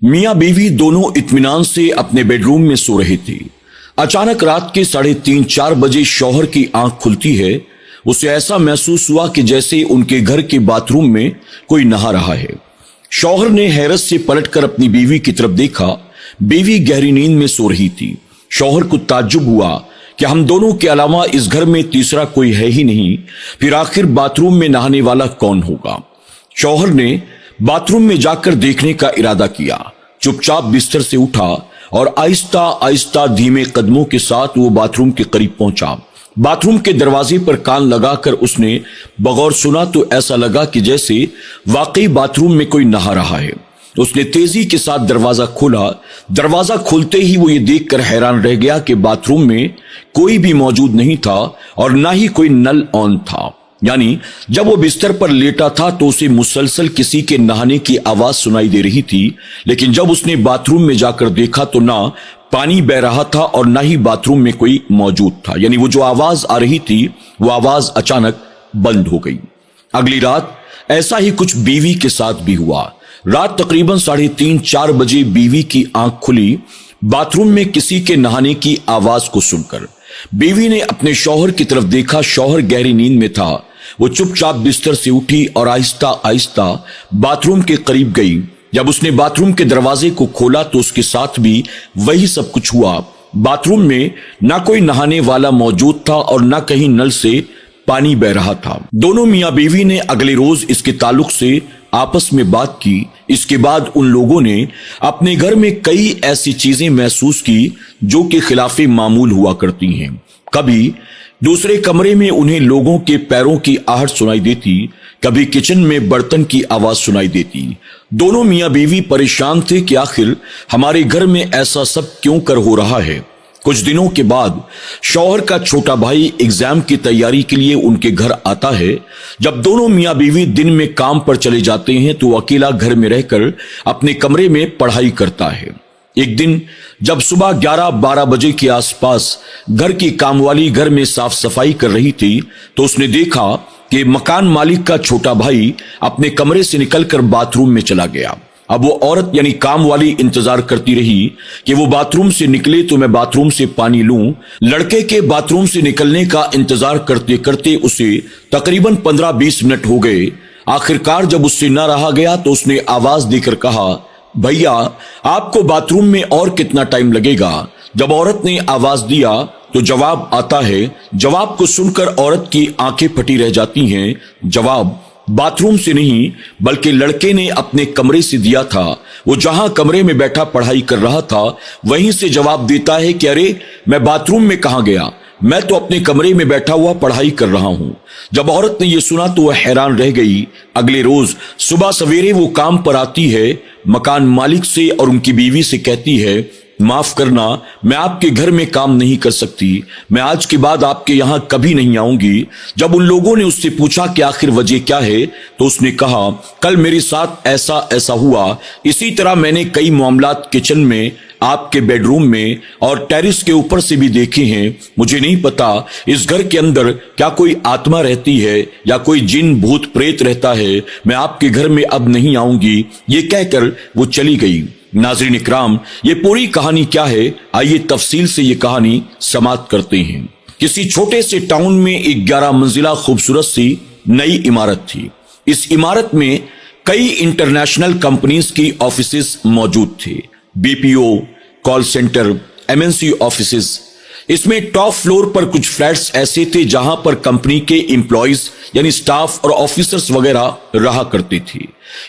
मियां बीवी दोनों इत्मीनान से अपने बेडरूम में सो रहे थे। अचानक रात के 3:30-4 बजे शौहर की आंख खुलती है। उसे ऐसा महसूस हुआ कि जैसे उनके घर के बाथरूम में कोई नहा रहा है। शौहर ने हैरत से पलटकर अपनी बीवी की तरफ देखा। बीवी गहरी नींद में सो रही थी। शौहर को ताज्जुब हुआ कि हम दोनों के अलावा इस घर में तीसरा कोई है ही नहीं, फिर आखिर बाथरूम में नहाने वाला कौन होगा। शौहर ने बाथरूम में जाकर देखने का इरादा किया। चुपचाप बिस्तर से उठा और आहिस्ता आहिस्ता धीमे कदमों के साथ वो बाथरूम के करीब पहुंचा। बाथरूम के दरवाजे पर कान लगाकर उसने बगौर सुना तो ऐसा लगा कि जैसे वाकई बाथरूम में कोई नहा रहा है। उसने तेजी के साथ दरवाजा खोला। दरवाजा खोलते ही वो ये देखकर हैरान रह गया कि बाथरूम में कोई भी मौजूद नहीं था और ना ही कोई नल ऑन था। यानी जब वो बिस्तर पर लेटा था तो उसे मुसलसल किसी के नहाने की आवाज सुनाई दे रही थी, लेकिन जब उसने बाथरूम में जाकर देखा तो ना पानी बह रहा था और ना ही बाथरूम में कोई मौजूद था। यानी वो जो आवाज आ रही थी वो आवाज अचानक बंद हो गई। अगली रात ऐसा ही कुछ बीवी के साथ भी हुआ। रात तकरीबन 3:30-4 बजे बीवी की आंख खुली बाथरूम में किसी के नहाने की आवाज को सुनकर। बीवी ने अपने शौहर की तरफ देखा। शौहर गहरी नींद में था। वो चुपचाप बिस्तर से उठी और आहिस्ता आहिस्ता बाथरूम के करीब गई। जब उसने बाथरूम के दरवाजे को खोला तो उसके साथ भी वही सब कुछ हुआ। बाथरूम में ना कोई नहाने वाला मौजूद था और ना कहीं नल से पानी बह रहा था। दोनों मियां बीवी ने अगले रोज इसके ताल्लुक से आपस में बात की। इसके बाद उन लोगों ने अपने घर में कई ऐसी चीजें महसूस की जो कि खिलाफे मामूल हुआ करती हैं। कभी दूसरे कमरे में उन्हें लोगों के पैरों की आहट सुनाई देती, कभी किचन में बर्तन की आवाज सुनाई देती। दोनों मियां बीवी परेशान थे कि आखिर हमारे घर में ऐसा सब क्यों कर हो रहा है। कुछ दिनों के बाद शौहर का छोटा भाई एग्जाम की तैयारी के लिए उनके घर आता है। जब दोनों मियां बीवी दिन में काम पर चले जाते हैं तो अकेला घर में रहकर अपने कमरे में पढ़ाई करता है। एक दिन जब सुबह 11-12 बजे के आसपास घर की कामवाली घर में साफ सफाई कर रही थी तो उसने देखा कि मकान मालिक का छोटा भाई अपने कमरे से निकलकर बाथरूम में चला गया। अब वो औरत यानी काम वाली इंतजार करती रही कि वो बाथरूम से निकले तो मैं बाथरूम से पानी लूं। लड़के के बाथरूम से निकलने का इंतजार करते करते उसे तकरीबन 15-20 मिनट हो गए। आखिरकार जब उससे न रहा गया तो उसने आवाज देकर कहा, भैया आपको बाथरूम में और कितना टाइम लगेगा। जब औरत ने आवाज दिया तो जवाब आता है। जवाब को सुनकर औरत की आंखें फटी रह जाती हैं। जवाब बाथरूम से नहीं बल्कि लड़के ने अपने कमरे से दिया था। वो जहां कमरे में बैठा पढ़ाई कर रहा था वहीं से जवाब देता है कि अरे मैं बाथरूम में कहां गया, मैं तो अपने कमरे में बैठा हुआ पढ़ाई कर रहा हूं। जब औरत ने यह सुना तो वह हैरान रह गई। अगले रोज सुबह सवेरे वो काम पर आती है, मकान मालिक से और उनकी बीवी से कहती है, माफ करना मैं आपके घर में काम नहीं कर सकती, मैं आज के बाद आपके यहां कभी नहीं आऊंगी। जब उन लोगों ने उससे पूछा कि आखिर वजह क्या है तो उसने कहा, कल मेरे साथ ऐसा ऐसा हुआ। इसी तरह मैंने कई मामलात किचन में, आपके बेडरूम में और टेरिस के ऊपर से भी देखे हैं। मुझे नहीं पता इस घर के अंदर क्या कोई आत्मा रहती है या कोई जिन भूत प्रेत रहता है। मैं आपके घर में अब नहीं आऊंगी। ये कहकर वो चली गई। नाज़रीन इकराम, ये पूरी कहानी क्या है, आइए तफसील से ये कहानी समाप्त करते हैं। किसी छोटे से टाउन में एक 11 मंजिला खूबसूरत सी नई इमारत थी। इस इमारत में कई इंटरनेशनल कंपनीज की ऑफिसेज मौजूद थे। BPO, call centre, MNC offices. इसमें टॉप फ्लोर पर कुछ फ्लैट्स ऐसे थे जहां पर कंपनी के एम्प्लॉइज यानी स्टाफ और ऑफिसर्स वगैरह रहा करते थे।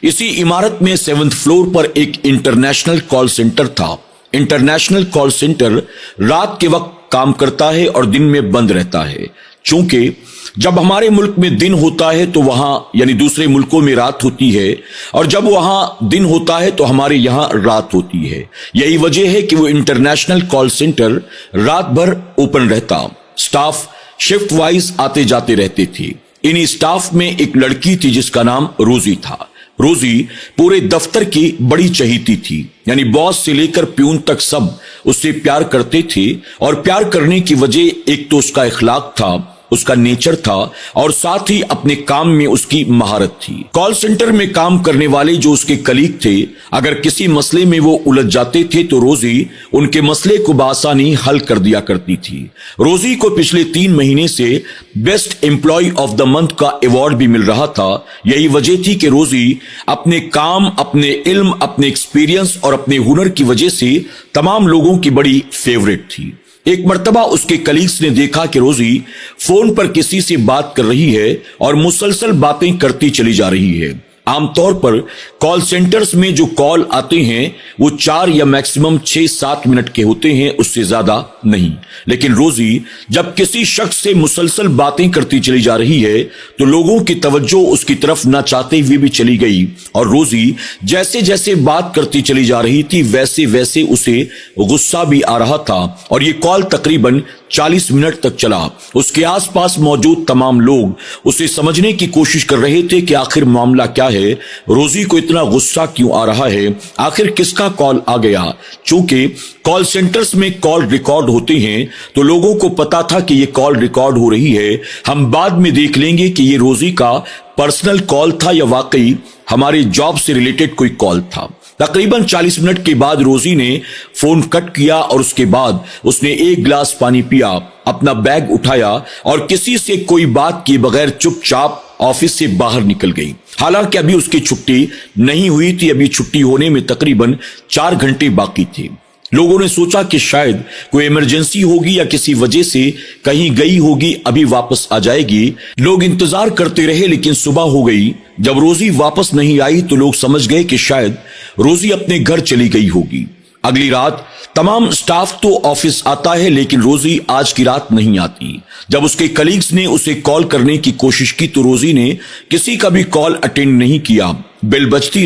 इसी इमारत में 7th फ्लोर पर एक इंटरनेशनल कॉल सेंटर था। इंटरनेशनल कॉल सेंटर रात के वक्त काम करता है और दिन में बंद रहता है। चूंकि जब हमारे मुल्क में दिन होता है तो वहां यानी दूसरे मुल्कों में रात होती है और जब वहां दिन होता है तो हमारे यहां रात होती है। यही वजह है कि वो इंटरनेशनल कॉल सेंटर रात भर ओपन रहता। स्टाफ शिफ्ट वाइज आते जाते रहते थे। इन्हीं स्टाफ में एक लड़की थी जिसका नाम रोजी था। रोजी पूरे दफ्तर की बड़ी चहेती थी, यानी बॉस से लेकर प्यून तक सब उससे प्यार करते थे। और प्यार करने की वजह एक तो उसका इखलाक था اس کا نیچر تھا اور ساتھ ہی اپنے کام میں اس کی مہارت تھی۔ کال سینٹر میں کام کرنے والے جو اس کے کلیگ تھے، اگر کسی مسئلے میں وہ الجھ جاتے تھے تو روزی ان کے مسئلے کو بآسانی حل کر دیا کرتی تھی۔ روزی کو پچھلے 3 مہینے سے best employee of the month کا ایوارڈ بھی مل رہا تھا۔ یہی وجہ تھی کہ روزی اپنے کام، اپنے علم، اپنے ایکسپیرینس اور اپنے ہنر کی وجہ سے تمام لوگوں کی بڑی فیورٹ تھی۔ ایک مرتبہ اس کے کلیگز نے دیکھا کہ روزی فون پر کسی سے بات کر رہی ہے اور مسلسل باتیں کرتی چلی جا رہی ہے۔ عام طور پر کال سینٹرز میں جو کال آتے ہیں وہ 4 یا میکسیمم 6-7 منٹ کے ہوتے ہیں، اس سے زیادہ نہیں۔ لیکن روزی جب کسی شخص سے مسلسل باتیں کرتی چلی جا رہی ہے تو لوگوں کی توجہ اس کی طرف نہ چاہتے ہوئے بھی چلی گئی، اور روزی جیسے جیسے بات کرتی چلی جا رہی تھی ویسے ویسے اسے غصہ بھی آ رہا تھا، اور یہ کال تقریباً 40 منٹ تک چلا۔ اس کے آس پاس موجود تمام لوگ اسے سمجھنے کی کوشش کر رہے تھے کہ آخر معاملہ کیا ہے، روزی کو اتنا غصہ کیوں آ رہا ہے، آخر کس کا کال آ گیا۔ چونکہ کال سینٹرز میں کال ریکارڈ ہوتے ہیں تو لوگوں کو پتا تھا کہ یہ کال ریکارڈ ہو رہی ہے۔ ہم بعد میں دیکھ لیں گے کہ یہ روزی کا پرسنل کال تھا یا واقعی ہماری جاب سے ریلیٹڈ کوئی کال تھا۔ تقریباً 40 منٹ کے بعد روزی نے فون کٹ کیا اور اس کے بعد اس نے 1 گلاس پانی پیا، اپنا بیگ اٹھایا اور کسی سے کوئی بات کیے بغیر چپ چاپ آفس سے باہر نکل گئی۔ حالانکہ ابھی اس کی چھٹی نہیں ہوئی تھی، ابھی چھٹی ہونے میں تقریباً 4 گھنٹے باقی تھے۔ لوگوں نے سوچا کہ شاید کوئی ایمرجنسی ہوگی یا کسی وجہ سے کہیں گئی ہوگی، ابھی واپس آ جائے گی۔ لوگ انتظار کرتے رہے لیکن صبح ہو گئی۔ جب روزی واپس نہیں آئی تو لوگ سمجھ گئے کہ شاید روزی اپنے گھر چلی گئی ہوگی۔ اگلی رات تمام سٹاف تو آفس آتا ہے لیکن روزی آج کی رات نہیں آتی۔ جب اس کے کلیگز نے اسے کال کرنے کی کوشش کی تو روزی نے کسی کا بھی کال اٹینڈ نہیں کیا۔ بیل بجتی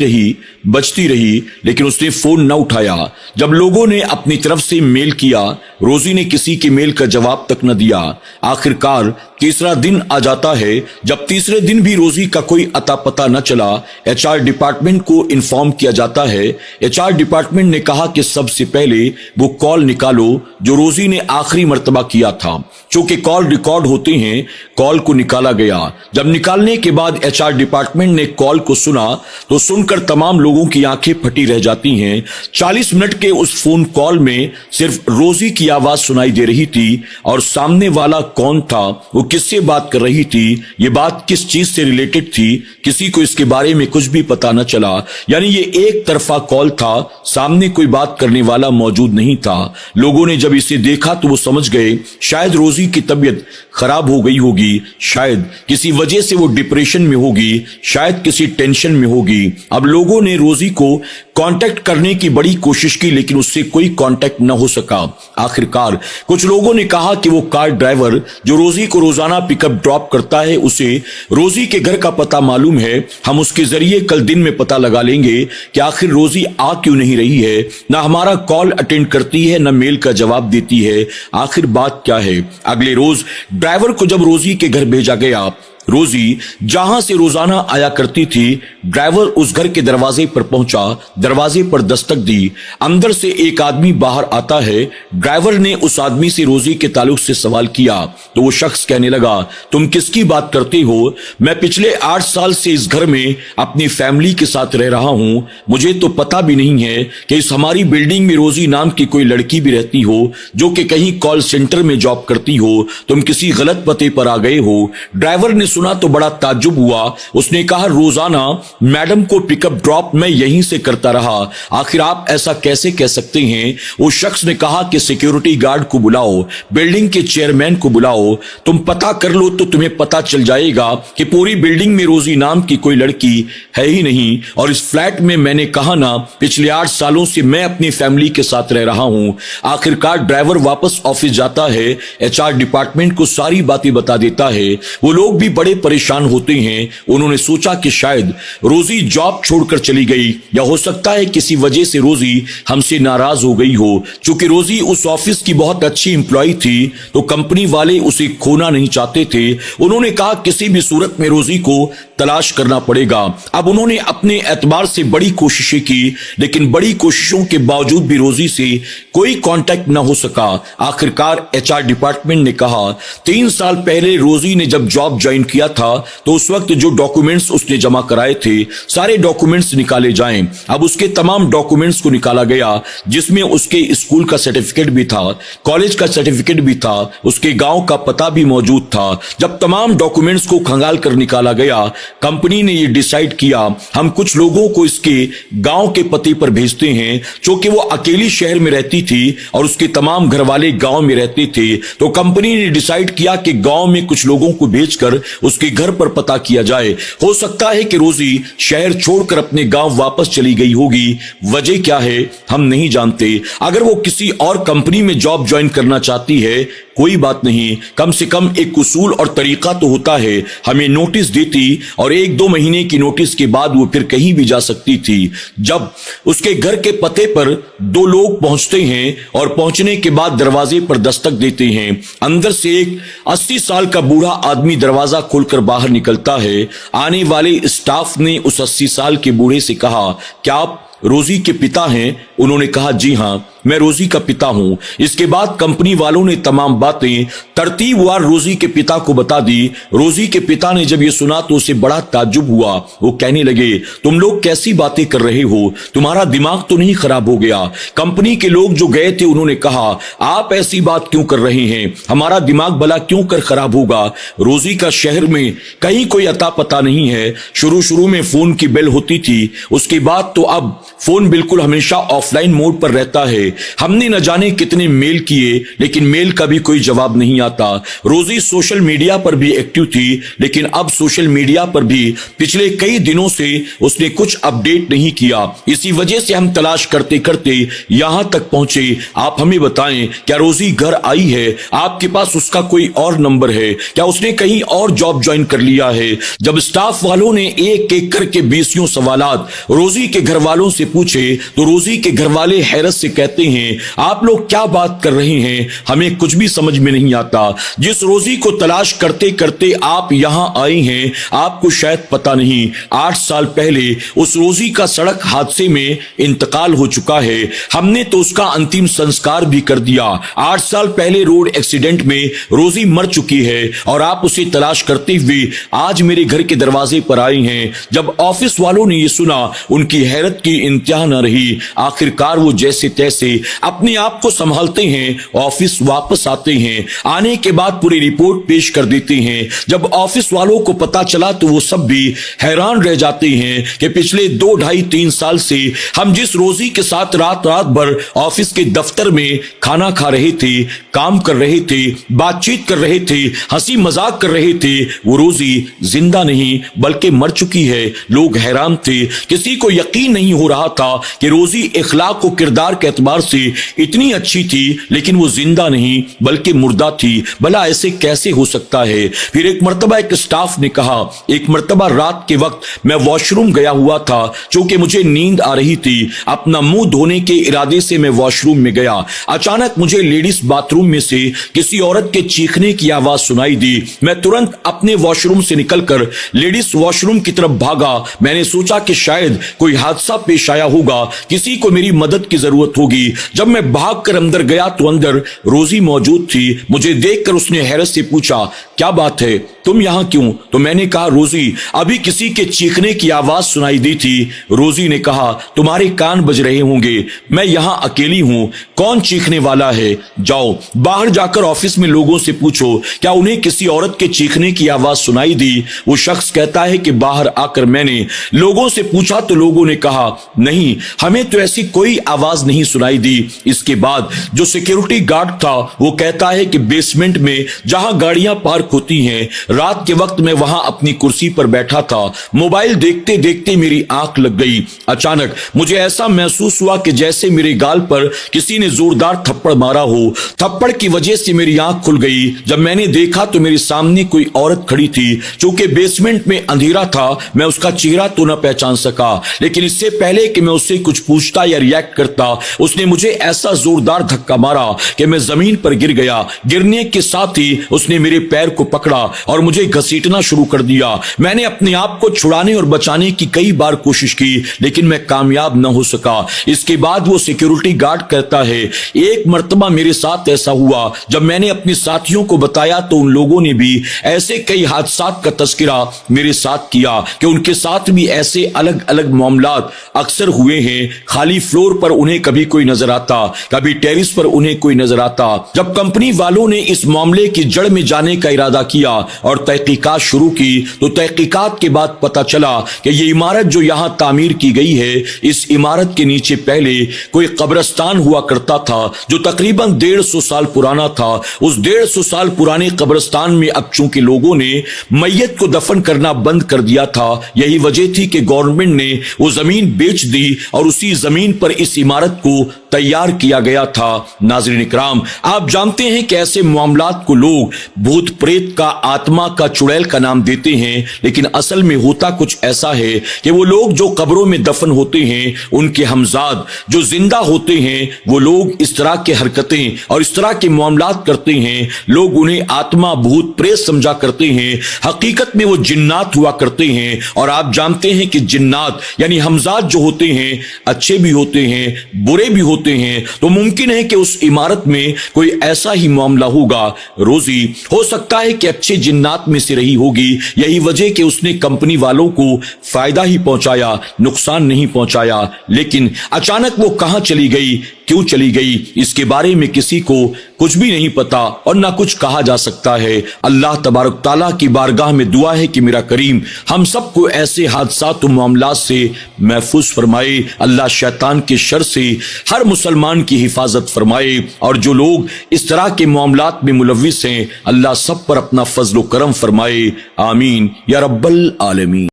رہی لیکن اس نے فون نہ اٹھایا۔ جب لوگوں نے اپنی طرف سے میل کیا، روزی نے کسی کے میل کا جواب تک نہ دیا۔ آخر کار تیسرا دن آ جاتا ہے۔ جب تیسرے دن بھی روزی کا کوئی اتا پتا نہ چلا، HR ڈپارٹمنٹ کو انفارم کیا جاتا ہے۔ HR ڈپارٹمنٹ نے کہا کہ سب سے پہلے وہ کال نکالو جو روزی نے آخری مرتبہ کیا تھا۔ چونکہ کال ریکارڈ ہوتے ہیں، کال کو نکالا گیا۔ جب نکالنے کے بعد HR ڈپارٹمنٹ نے کال کو سنا تو سن کر تمام لوگوں کی آنکھیں پھٹی رہ جاتی ہیں۔ 40 منٹ کے اس فون کال میں صرف روزی کی آواز سنائی دے رہی تھی، اور سامنے والا کون تھا، وہ کس سے بات کر رہی تھی، یہ بات کس چیز سے ریلیٹڈ تھی، کسی کو اس کے بارے میں کچھ بھی پتا نہ چلا۔ یعنی یہ ایک طرفہ کال تھا، سامنے کوئی بات کرنے والا موجود نہیں تھا۔ لوگوں نے جب اسے دیکھا تو وہ سمجھ گئے شاید روزی کی طبیعت خراب ہو گئی ہوگی، شاید کسی وجہ سے وہ ڈپریشن میں ہوگی، شاید کسی ٹینشن میں ہوگی۔ اب لوگوں نے روزی کو کانٹیکٹ کرنے کی بڑی کوشش کی لیکن اس سے کوئی کانٹیکٹ نہ ہو سکا۔ آخر کار کچھ لوگوں نے کہا کہ وہ کار ڈرائیور جو روزی کو روزانہ پک اپ ڈراپ کرتا ہے، اسے روزی کے گھر کا پتہ معلوم ہے، ہم اس کے ذریعے کل دن میں پتہ لگا لیں گے کہ آخر روزی آ کیوں نہیں رہی ہے، نہ ہمارا کال اٹینڈ کرتی ہے، نہ میل کا جواب دیتی ہے، آخر بات کیا ہے۔ اگلے روز ڈرائیور کو جب روزی کے گھر بھیجا گیا، روزی جہاں سے روزانہ آیا کرتی تھی، ڈرائیور اس گھر کے دروازے پر پہنچا، دروازے پر دستک دی، اندر سے ایک آدمی باہر آتا ہے۔ ڈرائیور نے اس آدمی سے روزی کے تعلق سے سوال کیا تو وہ شخص کہنے لگا، تم کس کی بات کرتے ہو؟ میں پچھلے 8 سال سے اس گھر میں اپنی فیملی کے ساتھ رہ رہا ہوں، مجھے تو پتا بھی نہیں ہے کہ اس ہماری بلڈنگ میں روزی نام کی کوئی لڑکی بھی رہتی ہو جو کہ کہیں کال سینٹر میں جاب کرتی ہو، تم کسی غلط پتے پر آ گئے ہو۔ ڈرائیور نے سنا تو بڑا تعجب ہوا، اس نے کہا روزانہ میڈم کو پک اپ ڈراپ میں یہیں سے کرتا رہا، آخر آپ ایسا کیسے کہہ سکتے ہیں؟ اس شخص نے کہا کہ سیکیورٹی گارڈ کو بلاؤ، بلڈنگ کے چیئرمین کو بلاؤ، تم پتا کر لو تو تمہیں پتا چل جائے گا کہ پوری بلڈنگ میں روزی نام کی کوئی لڑکی ہے ہی نہیں، اور اس فلیٹ میں نے کہا نا پچھلے 8 سالوں سے میں اپنی فیملی کے ساتھ رہ رہا ہوں۔ آخر کار ڈرائیور واپس آفس جاتا ہے، HR ڈپارٹمنٹ کو ساری باتیں بتا دیتا ہے۔ وہ لوگ بھی बड़े परेशान होते हैं। उन्होंने सोचा कि शायद रोजी जॉब छोड़कर चली गई, या हो सकता है किसी वजह से रोजी हमसे नाराज हो गई हो। चूंकि रोजी उस ऑफिस की बहुत अच्छी एम्प्लॉय थी तो कंपनी वाले उसे खोना नहीं चाहते थे। उन्होंने कहा किसी भी सूरत में रोजी को तलाश करना पड़ेगा। अब उन्होंने अपने एतबार से बड़ी कोशिशें की, लेकिन बड़ी कोशिशों के बावजूद भी रोजी से कोई कांटेक्ट न हो सका। आखिरकार एचआर डिपार्टमेंट ने कहा 3 साल पहले रोजी ने जब जॉब ज्वाइन किया था तो उस वक्त जो डॉक्यूमेंट्स उसने जमा कराए थे सारे डॉक्यूमेंट्स निकाले जाएं। अब उसके तमाम डॉक्यूमेंट्स को निकाला गया, जिसमें उसके स्कूल का सर्टिफिकेट भी था, कॉलेज का सर्टिफिकेट भी था, उसके गांव का पता भी मौजूद था। जब तमाम डॉक्यूमेंट्स को खंगाल कर निकाला गया, कंपनी ने ये डिसाइड किया हम कुछ लोगों को इसके गांव के पते पर भेजते हैं। क्योंकि वो अकेली शहर में रहती थी और उसके तमाम घर वाले गांव में रहते थे, तो कंपनी ने डिसाइड किया कि गांव में कुछ लोगों को भेजकर उसके घर पर पता किया जाए। हो सकता है कि रोजी शहर छोड़कर अपने गांव वापस चली गई होगी। वजह क्या है हम नहीं जानते। अगर वो किसी और कंपनी में जॉब ज्वाइन करना चाहती है कोई बात नहीं, कम से कम एक उसूल और तरीका तो होता है। हमें नोटिस देती और 1-2 महीने की नोटिस के बाद वो फिर कहीं भी जा सकती थी। जब उसके घर के पते पर 2 लोग पहुंचते हैं और पहुंचने के बाद दरवाजे पर दस्तक देते हैं, अंदर से एक 80 साल का बूढ़ा आदमी दरवाजा खोलकर बाहर निकलता है। आने वाले स्टाफ ने उस 80 साल के बूढ़े से कहा क्या आप रोजी के पिता हैं? उन्होंने कहा जी हां, मैं रोजी का पिता हूं। इसके बाद कंपनी वालों ने तमाम बातें तरतीबवार रोजी के पिता को बता दी। रोजी के पिता ने जब ये सुना तो उसे बड़ा ताज्जुब हुआ। वो कहने लगे तुम लोग कैसी बातें कर रहे हो, तुम्हारा दिमाग तो नहीं खराब हो गया? कंपनी के लोग जो गए थे उन्होंने कहा आप ऐसी बात क्यों कर रहे हैं, हमारा दिमाग भला क्यों कर खराब होगा? रोजी का शहर में कहीं कोई अता पता नहीं है। शुरू में फोन की बेल होती थी, उसके बाद तो अब फोन बिल्कुल हमेशा ऑफलाइन मोड पर रहता है। हमने न जाने कितने मेल किए, लेकिन मेल का भी कोई जवाब नहीं आता। रोजी सोशल मीडिया पर भी एक्टिव थी, लेकिन अब सोशल मीडिया पर भी पिछले कई दिनों से उसने कुछ अपडेट नहीं किया। इसी वजह से हम तलाश करते करते यहां तक पहुंचे। आप हमें बताएं क्या रोजी घर आई है? आपके पास उसका कोई और नंबर है? क्या उसने कहीं और जॉब ज्वाइन कर लिया है? जब स्टाफ वालों ने एक एक करके 20 सवालात रोजी के घर वालों से पूछे तो रोजी के घर वाले हैरत से कहते हैं आप लोग क्या बात कर रहे हैं, हमें कुछ भी समझ में नहीं आता। जिस रोजी को तलाश करते करते आप यहां आए हैं, आपको शायद पता नहीं 8 साल पहले उस रोजी का सड़क हादसे में इंतकाल हो चुका है। हमने तो उसका अंतिम संस्कार भी कर दिया। 8 साल पहले रोड एक्सीडेंट में रोजी मर चुकी है और आप उसे तलाश करते हुए आज मेरे घर के दरवाजे पर आए हैं। जब ऑफिस वालों ने यह सुना उनकी हैरत की इंतहा न रही। आखिरकार वो जैसे तैसे अपने आप को संभालते हैं, ऑफिस वापस आते हैं। आने के बाद पूरी रिपोर्ट पेश कर देते हैं। जब ऑफिस वालों को पता चला तो वो सब भी हैरान रह जाते हैं कि पिछले 2, 2.5, 3 साल से हम जिस रोजी के साथ रात भर ऑफिस के दफ्तर में खाना खा रहे थे, काम कर रहे थे, बातचीत कर रहे थे, हंसी मजाक कर रहे थे, वो रोजी जिंदा नहीं बल्कि मर चुकी है। लोग हैरान थे, किसी को यकीन नहीं हो रहा था कि रोजी इखलाक और किरदार के एतबार से इतनी अच्छी थी, लेकिन वो जिंदा नहीं बल्कि मुर्दा थी। भला ऐसे कैसे हो सकता है? फिर एक मर्तबा एक स्टाफ ने कहा एक मर्तबा रात के वक्त मैं वॉशरूम गया हुआ था, क्योंकि मुझे नींद आ रही थी। अपना मुंह धोने के इरादे से मैं वॉशरूम में गया। अचानक मुझे लेडीज बाथरूम में से किसी औरत के चीखने की आवाज सुनाई दी। मैं तुरंत अपने वॉशरूम से निकलकर लेडीज वॉशरूम की तरफ भागा। मैंने सोचा कि शायद कोई हादसा पेश आया होगा, किसी को मेरी मदद की जरूरत होगी। जब मैं भागकर अंदर गया तो अंदर रोजी मौजूद थी। मुझे देखकर उसने हैरत से पूछा क्या बात है, तुम यहाँ क्यों? तो मैंने कहा रोजी अभी किसी के चीखने की आवाज सुनाई दी थी। रोजी ने कहा तुम्हारे कान बज रहे होंगे, मैं यहाँ अकेली हूँ, कौन चीखने वाला है? जाओ बाहर जाकर ऑफिस में लोगों से पूछो क्या उन्हें किसी औरत के चीखने की आवाज सुनाई दी। वो शख्स कहता है कि बाहर आकर मैंने लोगों से पूछा तो लोगों ने कहा नहीं, हमें तो ऐसी کوئی آواز نہیں سنائی دی۔ اس کے بعد جو سیکیورٹی گارڈ تھا وہ کہتا ہے کہ بیسمنٹ میں جہاں گاڑیاں پارک ہوتی ہیں، رات کے وقت میں وہاں اپنی کرسی پر بیٹھا تھا، موبائل دیکھتے دیکھتے میری آنکھ لگ گئی۔ اچانک مجھے ایسا محسوس ہوا کہ جیسے میرے گال پر کسی نے زوردار تھپڑ مارا ہو۔ تھپڑ کی وجہ سے میری آنکھ کھل گئی۔ جب میں نے دیکھا تو میرے سامنے کوئی عورت کھڑی تھی۔ چونکہ بیسمنٹ میں اندھیرا تھا، میں اس کا چہرہ تو نہ پہچان سکا، لیکن اس سے پہلے کہ میں اس سے کچھ پوچھتا یا ریئیکٹ کرتا، اس نے مجھے ایسا زوردار دھکا مارا کہ میں زمین پر گر گیا۔ گرنے کے ساتھ ہی اس نے میرے پیر کو پکڑا اور مجھے گھسیٹنا شروع کر دیا۔ میں نے اپنے آپ کو چھڑانے اور بچانے کی کئی بار کوشش کی، لیکن میں کامیاب نہ ہو سکا۔ اس کے بعد وہ سیکیورٹی گارڈ کہتا ہے، ایک مرتبہ میرے ساتھ ایسا ہوا، جب میں نے اپنے ساتھیوں کو بتایا تو ان لوگوں نے بھی ایسے کئی حادثات کا تذکرہ میرے ساتھ کیا کہ ان کے ساتھ بھی ایسے الگ الگ معاملات اکثر ہوئے ہیں۔ خالی فلور پر انہیں کبھی کوئی نظر آتا، کبھی ٹیرس پر انہیں کوئی نظر آتا۔ جب کمپنی والوں نے اس معاملے کی جڑ میں جانے کا ارادہ کیا اور تحقیقات شروع کی تو تحقیقات کے بعد پتا چلا کہ یہ عمارت جو یہاں تعمیر کی گئی ہے، اس عمارت کے نیچے پہلے کوئی قبرستان ہوا کرتا تھا جو تقریباً 150 سال پرانا تھا۔ اس 150 سال پرانے قبرستان میں اب چونکہ لوگوں نے میت کو دفن کرنا بند کر دیا تھا، یہی وجہ تھی کہ گورنمنٹ نے وہ زمین بیچ دی اور اسی زمین پر اس عمارت کو تیار کیا گیا تھا۔ ناظرین اکرام، آپ جانتے ہیں کہ ایسے معاملات کو لوگ بھوت پریت کا، آتما کا، چڑیل کا نام دیتے ہیں، لیکن اصل میں ہوتا کچھ ایسا ہے کہ وہ لوگ جو قبروں میں دفن ہوتے ہیں، ان کے ہمزاد جو زندہ ہوتے ہیں، وہ لوگ اس طرح کے حرکتیں اور اس طرح کے معاملات کرتے ہیں۔ لوگ انہیں آتما، بھوت پریت سمجھا کرتے ہیں، حقیقت میں وہ جنات ہوا کرتے ہیں۔ اور آپ جانتے ہیں کہ جنات یعنی ہمزاد جو ہوتے ہیں، اچھے بھی ہوتے ہیں، برے بھی ہوتے ہیں۔ تو ممکن ہے کہ اس عمارت میں کوئی ایسا ہی معاملہ ہوگا۔ روزی ہو سکتا ہے کہ اچھے جنات میں سے رہی ہوگی، یہی وجہ کہ اس نے کمپنی والوں کو فائدہ ہی پہنچایا، نقصان نہیں پہنچایا۔ لیکن اچانک وہ کہاں چلی گئی، کیوں چلی گئی، اس کے بارے میں کسی کو کچھ بھی نہیں پتا اور نہ کچھ کہا جا سکتا ہے۔ اللہ تبارک تعالیٰ کی بارگاہ میں دعا ہے کہ میرا کریم ہم سب کو ایسے حادثات و معاملات سے محفوظ فرمائے۔ اللہ شیطان کے شر سے ہر مسلمان کی حفاظت فرمائے، اور جو لوگ اس طرح کے معاملات میں ملوث ہیں، اللہ سب پر اپنا فضل و کرم فرمائے۔ آمین یا رب العالمین۔